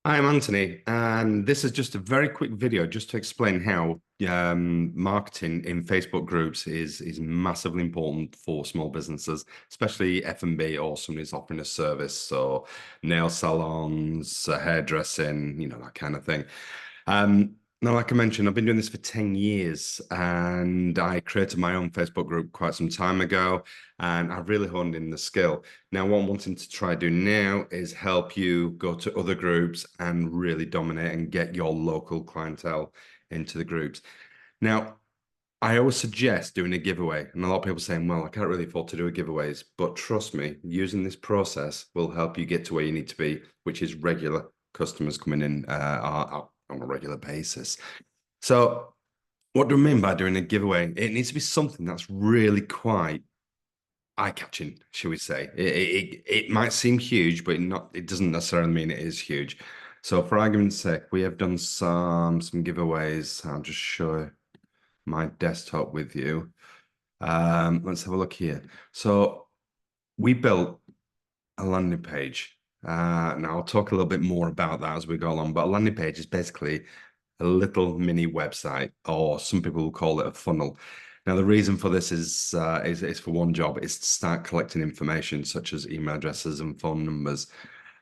I'm Anthony, and this is just a very quick video just to explain how marketing in Facebook groups is massively important for small businesses, especially F&B or somebody who's offering a service, so nail salons, hairdressing, that kind of thing. Now, like I mentioned, I've been doing this for 10 years and I created my own Facebook group quite some time ago, and I've really honed in the skill. Now, what I'm wanting to try to do now is help you go to other groups and really dominate and get your local clientele into the groups. Now, I always suggest doing a giveaway, and a lot of people saying, well, I can't really afford to do a giveaways, but trust me, using this process will help you get to where you need to be, which is regular customers coming in on a regular basis. So what do I mean by doing a giveaway? It needs to be something that's really quite eye-catching, shall we say. It might seem huge, but it doesn't necessarily mean it is huge. So for argument's sake, we have done some giveaways. I'll just show my desktop with you. Let's have a look here. So we built a landing page. Now I'll talk a little bit more about that as we go along, but a landing page is basically a little mini website, or some people will call it a funnel. Now, the reason for this is for one job, is to start collecting information such as email addresses and phone numbers.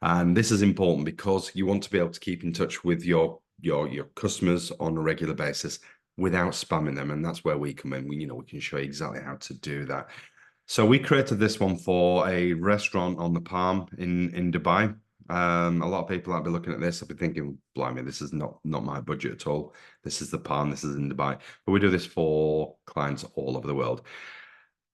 And this is important because you want to be able to keep in touch with your customers on a regular basis without spamming them. And that's where we come in. We can show you exactly how to do that. So we created this one for a restaurant on the Palm in Dubai. A lot of people might be looking at this, I'll be thinking, blimey, this is not my budget at all. This is the Palm, this is in Dubai. But we do this for clients all over the world.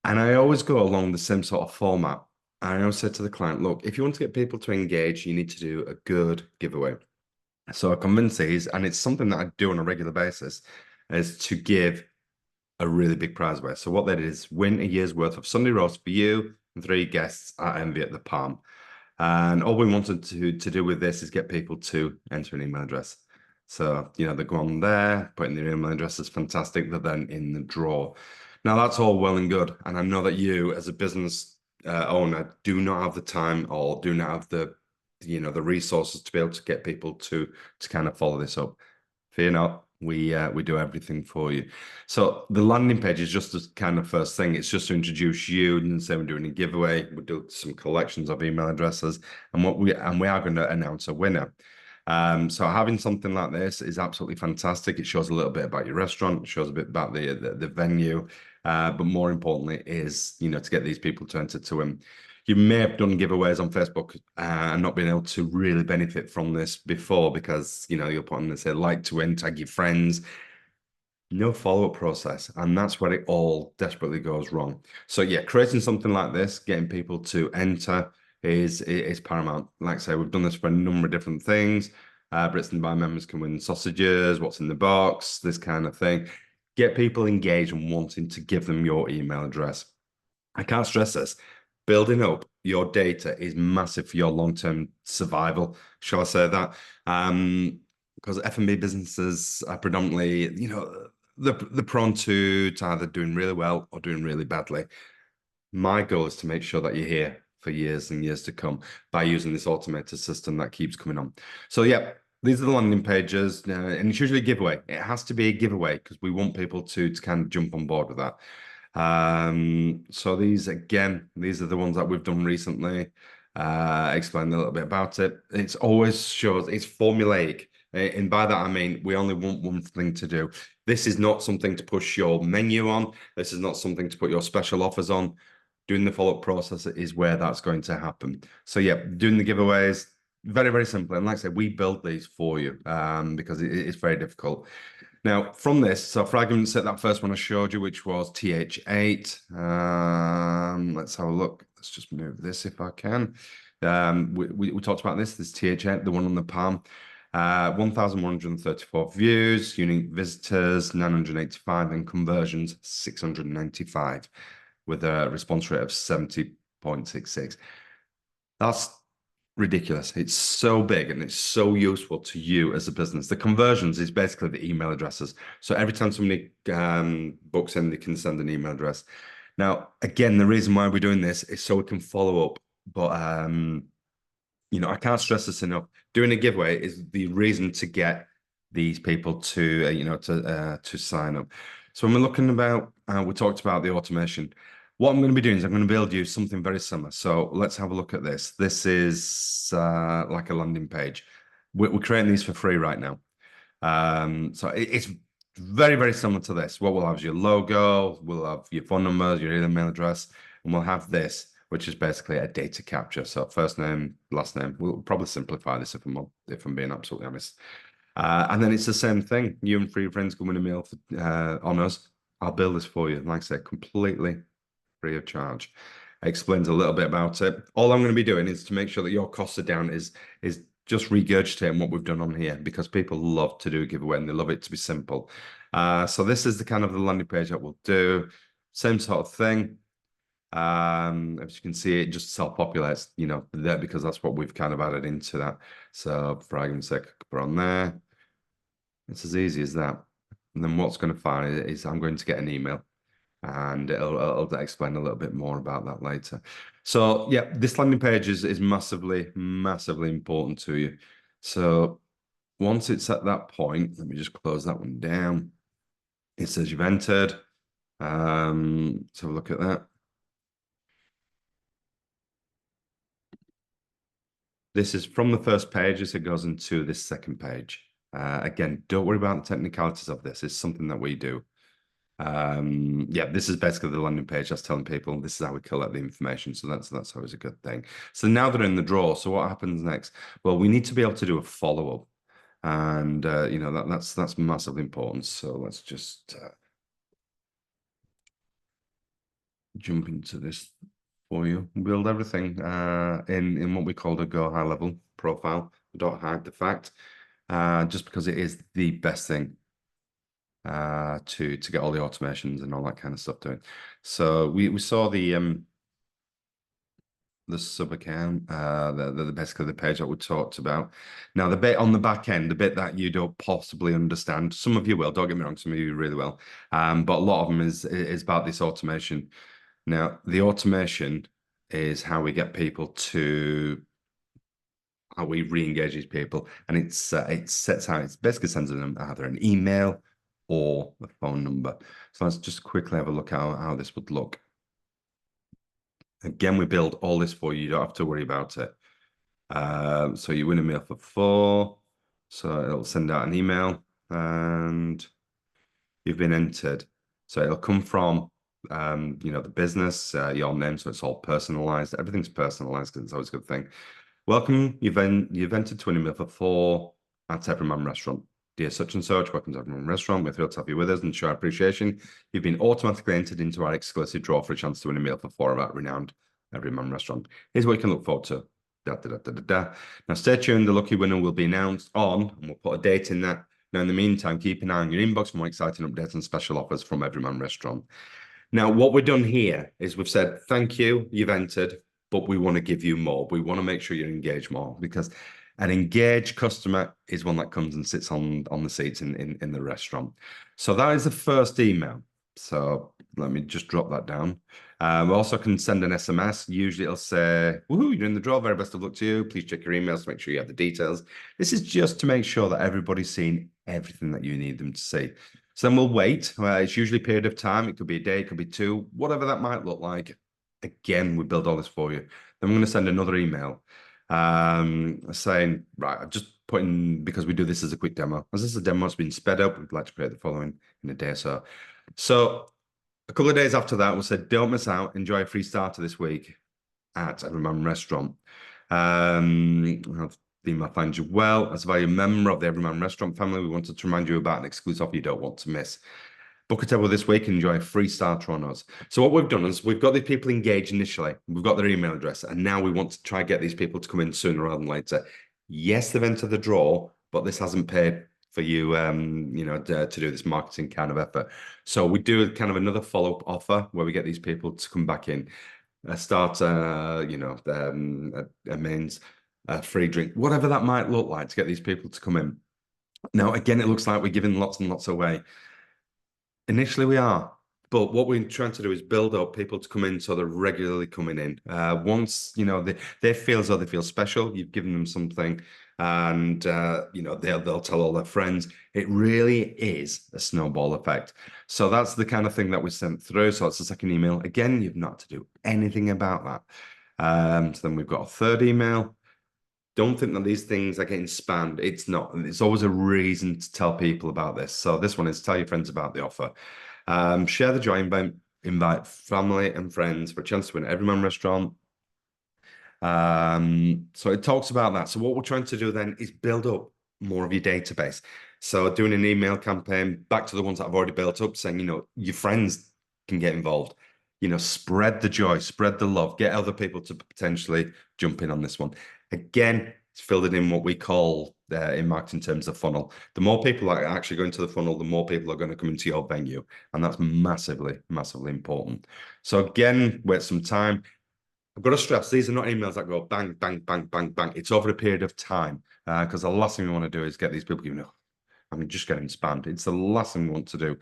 And I always go along the same sort of format. I always say to the client, look, if you want to get people to engage, you need to do a good giveaway. So I convince these, and it's something that I do on a regular basis, is to give a really big prize away. So what that is, win a year's worth of Sunday roast for you and 3 guests at Envy at the Palm. And all we wanted to do with this is get people to enter an email address. So, they go on there, put in their email address is fantastic. They're then in the draw. Now, that's all well and good. And I know that you, as a business owner, do not have the time or do not have the resources to be able to get people to kind of follow this up. Fear not, we do everything for you. So the landing page is just the kind of first thing. It's just to introduce you and say we're doing a giveaway. We'll do some collections of email addresses, and we are going to announce a winner. So having something like this is absolutely fantastic. It shows a little bit about your restaurant, it shows a bit about the venue, but more importantly is to get these people to enter to win. You may have done giveaways on Facebook and not been able to really benefit from this before because, you'll put on and say, like to win, tag your friends. No follow-up process. And that's where it all desperately goes wrong. So yeah, creating something like this, getting people to enter is paramount. Like I say, we've done this for a number of different things. Brits and Dubai members can win sausages, what's in the box, this kind of thing. Get people engaged and wanting to give them your email address. I can't stress this. Building up your data is massive for your long-term survival, shall I say that? Because F&B businesses are predominantly, they're prone to either doing really well or doing really badly. My goal is to make sure that you're here for years and years to come by using this automated system that keeps coming on. So yeah, these are the landing pages, and it's usually a giveaway. It has to be a giveaway because we want people to kind of jump on board with that. So these are the ones that we've done recently. Explain a little bit about it. It's always shows it's formulaic. And by that, I mean, we only want one thing to do. This is not something to push your menu on. This is not something to put your special offers on. Doing the follow-up process is where that's going to happen. So yeah, doing the giveaways, very, very simple. And like I said, we build these for you because it's very difficult. Now, from this, so for argument's sake, that first one I showed you, which was TH8. Let's have a look. Let's just move this if I can. We talked about this TH8, the one on the Palm. 1,134 views, unique visitors, 985, and conversions, 695, with a response rate of 70.66. That's ridiculous. It's so big and it's so useful to you as a business. The conversions is basically the email addresses. So every time somebody books in, they can send an email address. Now, again, the reason why we're doing this is so we can follow up. But I can't stress this enough. Doing a giveaway is the reason to get these people to, to sign up. So when we're looking about, we talked about the automation. What I'm going to be doing is I'm going to build you something very similar. So let's have a look at this. This is like a landing page. We're creating these for free right now. So it's very, very similar to this. What we'll have is your logo, we'll have your phone numbers, your email address, and we'll have this, which is basically a data capture. So first name, last name. We'll probably simplify this if I'm being absolutely honest. And then it's the same thing. You and three friends can win a meal on us. I'll build this for you. Like I said, completely free of charge. It explains a little bit about it. All I'm going to be doing is to make sure that your costs are down is just regurgitating what we've done on here because people love to do a giveaway and they love it to be simple. So this is the kind of the landing page that we'll do. Same sort of thing. As you can see, it just self-populates, there because that's what we've kind of added into that. So for argument's sake, I could put on there. It's as easy as that. And then what's going to find is I'm going to get an email and it'll explain a little bit more about that later. So yeah, this landing page is massively, massively important to you. So once it's at that point, let me just close that one down. It says you've entered. So look at that. This is from the first page as it goes into this second page. Again, don't worry about the technicalities of this. It's something that we do. Yeah, this is basically the landing page that's telling people this is how we collect the information. So that's always a good thing. So now they're in the draw. So what happens next? Well, we need to be able to do a follow-up. And that's massively important. So let's just jump into this for you. Build everything in what we call the go high level profile. Don't hide the fact, just because it is the best thing to get all the automations and all that kind of stuff doing. So we saw the sub account, basically the page that we talked about. Now the bit on the back end, the bit that you don't possibly understand, some of you will, don't get me wrong, some of you really will. But a lot of them is about this automation. Now the automation is how we get people to how we re-engage these people, and it sets out, it basically sends them either an email or a phone number. So let's just quickly have a look how this would look. Again, we build all this for you. You don't have to worry about it. So you win a meal for 4. So it'll send out an email and you've been entered. So it'll come from, the business, your name. So it's all personalized. Everything's personalized because it's always a good thing. Welcome. You've entered to win a meal for 4 at Everyman Restaurant. Dear such and such, welcome to Everyman Restaurant. We're thrilled to have you with us and show our appreciation. You've been automatically entered into our exclusive draw for a chance to win a meal for 4 at renowned Everyman Restaurant. Here's what you can look forward to. Da, da, da, da, da, da. Now stay tuned. The lucky winner will be announced on, and we'll put a date in that. Now in the meantime, keep an eye on your inbox for more exciting updates and special offers from Everyman Restaurant. Now what we've done here is we've said, thank you, you've entered, but we want to give you more. We want to make sure you're engaged more because an engaged customer is one that comes and sits on the seats in the restaurant. So that is the first email. So let me just drop that down. We also can send an SMS. Usually it'll say, woohoo, you're in the draw. Very best of luck to you. Please check your emails to make sure you have the details. This is just to make sure that everybody's seen everything that you need them to see. So then we'll wait. It's usually a period of time. It could be a day, it could be 2, whatever that might look like. Again, we build all this for you. Then we're going to send another email saying, right, I've just put in, because we do this as a quick demo. As this is a demo, it's been sped up. We'd like to create the following in a day or so. So a couple of days after that, we'll say, don't miss out. Enjoy a free starter this week at Everyman Restaurant. The email finds you well. As a valued member of the Everyman Restaurant family, we wanted to remind you about an exclusive offer you don't want to miss. Book a table this week and enjoy a free starter on us. So what we've done is we've got these people engaged initially. We've got their email address, and now we want to try and get these people to come in sooner rather than later. Yes, they've entered the draw, but this hasn't paid for you, to do this marketing kind of effort. So we do kind of another follow-up offer where we get these people to come back in, start, a mains, a free drink, whatever that might look like to get these people to come in. Now, again, it looks like we're giving lots and lots away. Initially, we are, But what we're trying to do is build up people to come in so they're regularly coming in. Once, they feel as though they feel special, you've given them something, and they'll tell all their friends. It really is a snowball effect. So that's the kind of thing that we sent through. So it's the second email. Again, you've not to do anything about that. So then we've got a third email. Don't think that these things are getting spammed. It's not. It's always a reason to tell people about this. So this one is tell your friends about the offer. Share the joy, invite family and friends for a chance to win at Everyman Restaurant. So it talks about that. So what we're trying to do then is build up more of your database. So doing an email campaign back to the ones that I've already built up, saying, your friends can get involved. Spread the joy, spread the love, get other people to potentially jump in on this one. Again, it's filled it in what we call in marketing terms the funnel. The more people that actually go into the funnel, the more people are going to come into your venue. And that's massively, massively important. So again, wait some time. I've got to stress, these are not emails that go bang, bang, bang, bang, bang. It's over a period of time because the last thing we want to do is get these people giving, just getting spammed. It's the last thing we want to do.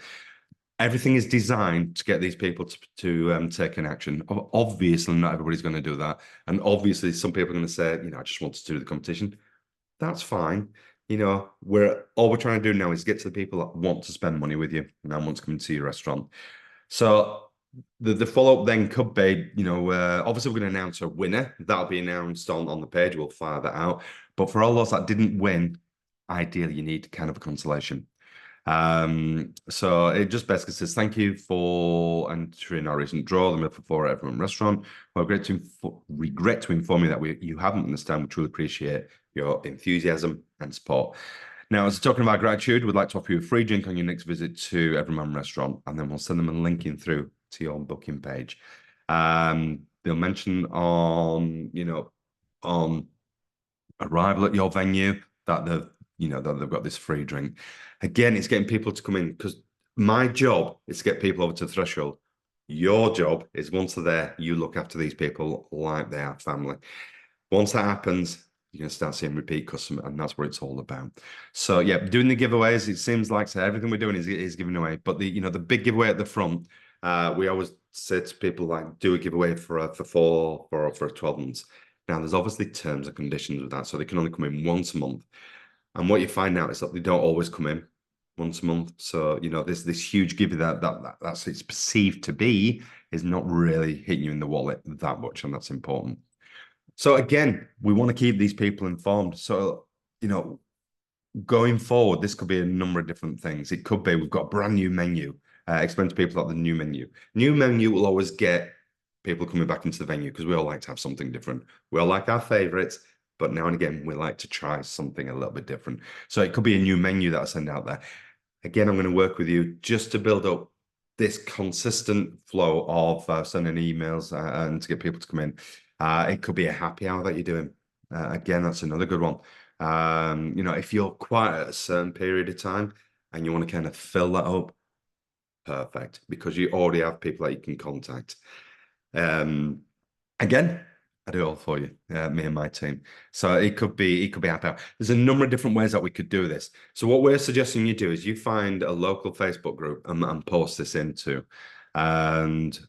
Everything is designed to get these people to take an action. Obviously, not everybody's going to do that. And obviously, some people are going to say, I just want to do the competition. That's fine. All we're trying to do now is get to the people that want to spend money with you and want to come to your restaurant. So the follow-up then could be, obviously we're going to announce a winner. That'll be announced on the page. We'll fire that out. But for all those that didn't win, ideally you need kind of a consolation. So it just basically says, thank you for entering our recent draw, the Meal for Four at Everyman Restaurant. Well, regret to inform you that you haven't understand. We truly appreciate your enthusiasm and support. Now, as we're talking about gratitude, we'd like to offer you a free drink on your next visit to Everyman Restaurant, and then we'll send them a link in through to your booking page. They'll mention on arrival at your venue that they've got this free drink. Again, it's getting people to come in because my job is to get people over to the threshold. Your job is once they're there, you look after these people like they are family. Once that happens, you're going to start seeing repeat customer, and that's what it's all about. So yeah, doing the giveaways, it seems like everything we're doing is giving away. But the big giveaway at the front, we always say to people like do a giveaway for 4 or for 12 months. Now there's obviously terms and conditions with that, so they can only come in once a month. And what you find out is that they don't always come in once a month. So this huge giveaway that's it's perceived to be is not really hitting you in the wallet that much, and that's important. So again, we want to keep these people informed. So, going forward, this could be a number of different things. It could be we've got a brand new menu. Explain to people about the new menu. New menu will always get people coming back into the venue because we all like to have something different. We all like our favorites, but now and again, we like to try something a little bit different. So it could be a new menu that I send out there. Again, I'm going to work with you just to build up this consistent flow of sending emails and to get people to come in. It could be a happy hour that you're doing. Again, that's another good one. If you're quiet at a certain period of time and you want to kind of fill that up, perfect, because you already have people that you can contact. Again, I do it all for you, me and my team. So it could be happy hour. There's a number of different ways that we could do this. So what we're suggesting you do is you find a local Facebook group and post this into, and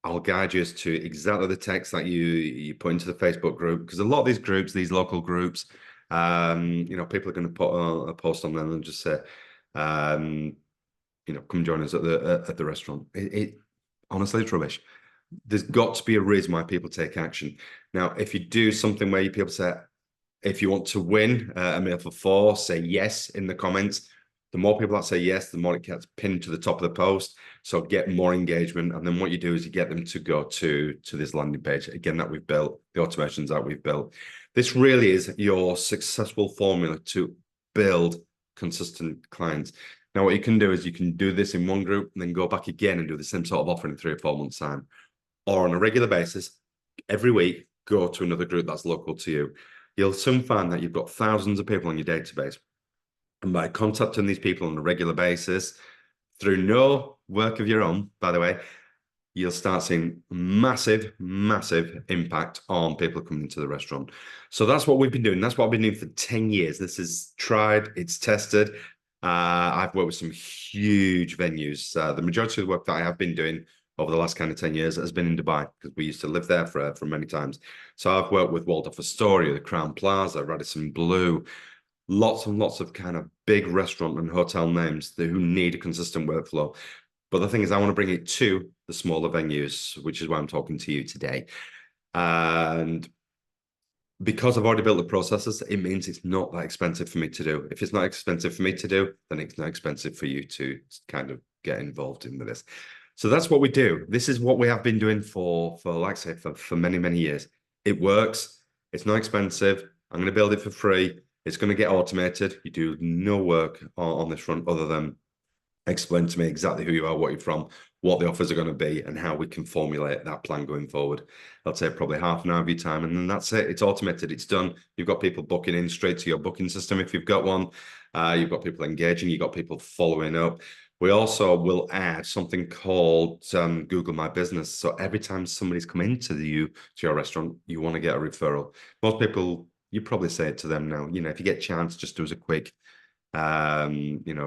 I'll guide you as to exactly the text that you put into the Facebook group, because a lot of these groups, these local groups, people are going to put a post on them and just say, come join us at the restaurant. Honestly, it's rubbish. There's got to be a reason why people take action. Now, if you do something where people say, if you want to win a meal for 4, say yes in the comments. The more people that say yes, the more it gets pinned to the top of the post. So get more engagement. And then what you do is you get them to go to this landing page, again, that we've built, the automations that we've built. This really is your successful formula to build consistent clients. Now, what you can do is you can do this in one group and then go back again and do the same sort of offer in 3 or 4 months' time. Or on a regular basis, every week, go to another group that's local to you. You'll soon find that you've got thousands of people on your database. And by contacting these people on a regular basis, through no work of your own, by the way, you'll start seeing massive, massive impact on people coming into the restaurant. So that's what we've been doing. That's what I've been doing for 10 years. This is tried, it's tested. I've worked with some huge venues. The majority of the work that I have been doing over the last kind of 10 years has been in Dubai because we used to live there for many times. So I've worked with Waldorf Astoria, the Crown Plaza, Radisson Blu, lots and lots of kind of big restaurant and hotel names who need a consistent workflow. But the thing is, I want to bring it to the smaller venues, which is why I'm talking to you today. And because I've already built the processes, it means it's not that expensive for me to do. If it's not expensive for me to do, then it's not expensive for you to kind of get involved in with this. So that's what we do. This is what we have been doing for like I say, for many, many years. It works. It's not expensive. I'm going to build it for free. It's going to get automated. You do no work on this front other than explain to me exactly who you are, what you're from, what the offers are going to be, and how we can formulate that plan going forward. I'll take probably half an hour of your time, and then that's it. It's automated. It's done. You've got people booking in straight to your booking system if you've got one. You've got people engaging. You've got people following up. We also will add something called Google My Business. So every time somebody's come into your restaurant, you want to get a referral. Most people, you probably say it to them now. If you get a chance, just do as a quick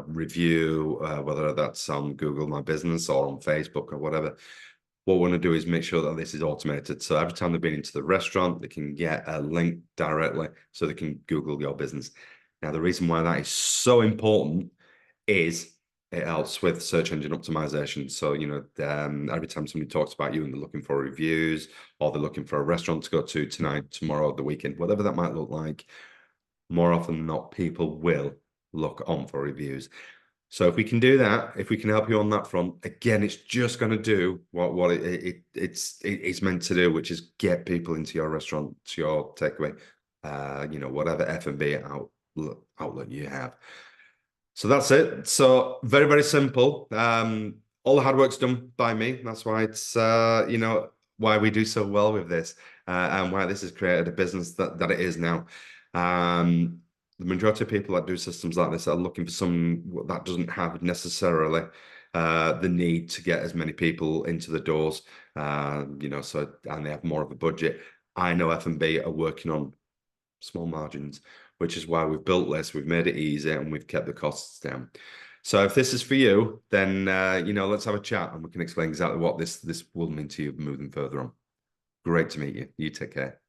review, whether that's on Google My Business or on Facebook or whatever. What we want to do is make sure that this is automated. So every time they've been into the restaurant, they can get a link directly so they can Google your business. Now, the reason why that is so important is it helps with search engine optimization. So, every time somebody talks about you and they're looking for reviews or they're looking for a restaurant to go to tonight, tomorrow, the weekend, whatever that might look like, more often than not, people will look on for reviews. So if we can do that, if we can help you on that front, again, it's just going to do what it's meant to do, which is get people into your restaurant, to your takeaway, whatever F&B outlet you have. So that's it. So very, very simple. All the hard work's done by me. That's why it's why we do so well with this, and why this has created a business that it is now. The majority of people that do systems like this are looking for some that doesn't have necessarily the need to get as many people into the doors, and they have more of a budget. I know F&B are working on small margins, which is why we've built this. We've made it easy and we've kept the costs down. So if this is for you, then let's have a chat and we can explain exactly what this will mean to you moving further on. Great to meet you. You take care.